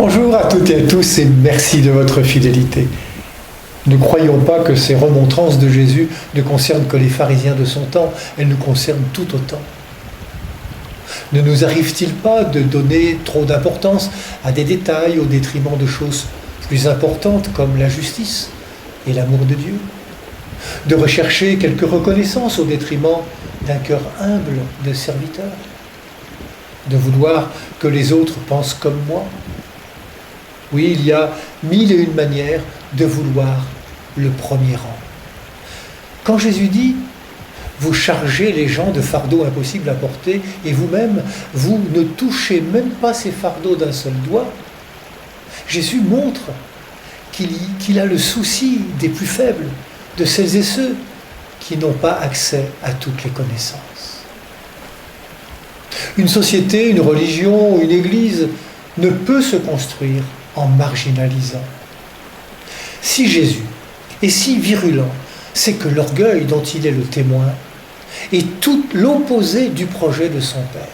Bonjour à toutes et à tous et merci de votre fidélité. Ne croyons pas que ces remontrances de Jésus ne concernent que les pharisiens de son temps, elles nous concernent tout autant. Ne nous arrive-t-il pas de donner trop d'importance à des détails au détriment de choses plus importantes comme la justice et l'amour de Dieu? De rechercher quelque reconnaissance au détriment d'un cœur humble de serviteur? De vouloir que les autres pensent comme moi? Oui, il y a 1001 manières de vouloir le premier rang. Quand Jésus dit « Vous chargez les gens de fardeaux impossibles à porter et vous-même, vous ne touchez même pas ces fardeaux d'un seul doigt », Jésus montre qu'il a le souci des plus faibles, de celles et ceux qui n'ont pas accès à toutes les connaissances. Une société, une religion, une église ne peut se construire en marginalisant. Si Jésus est si virulent, c'est que l'orgueil dont il est le témoin est tout l'opposé du projet de son Père.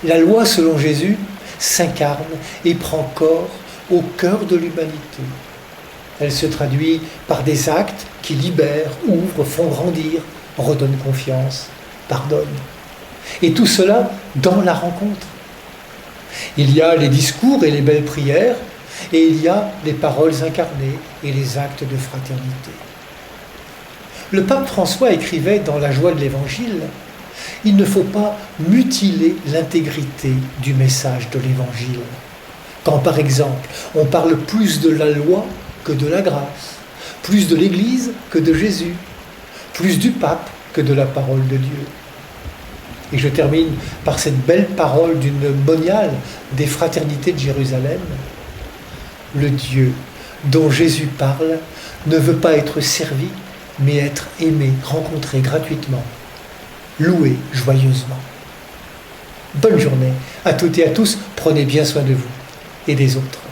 La loi, selon Jésus, s'incarne et prend corps au cœur de l'humanité. Elle se traduit par des actes qui libèrent, ouvrent, font grandir, redonnent confiance, pardonnent. Et tout cela dans la rencontre. Il y a les discours et les belles prières, et il y a les paroles incarnées et les actes de fraternité. Le pape François écrivait dans La joie de l'Évangile, « Il ne faut pas mutiler l'intégrité du message de l'Évangile. Quand par exemple on parle plus de la loi que de la grâce, plus de l'Église que de Jésus, plus du pape que de la parole de Dieu. » Et je termine par cette belle parole d'une moniale des fraternités de Jérusalem. Le Dieu dont Jésus parle ne veut pas être servi, mais être aimé, rencontré gratuitement, loué joyeusement. Bonne journée à toutes et à tous, prenez bien soin de vous et des autres.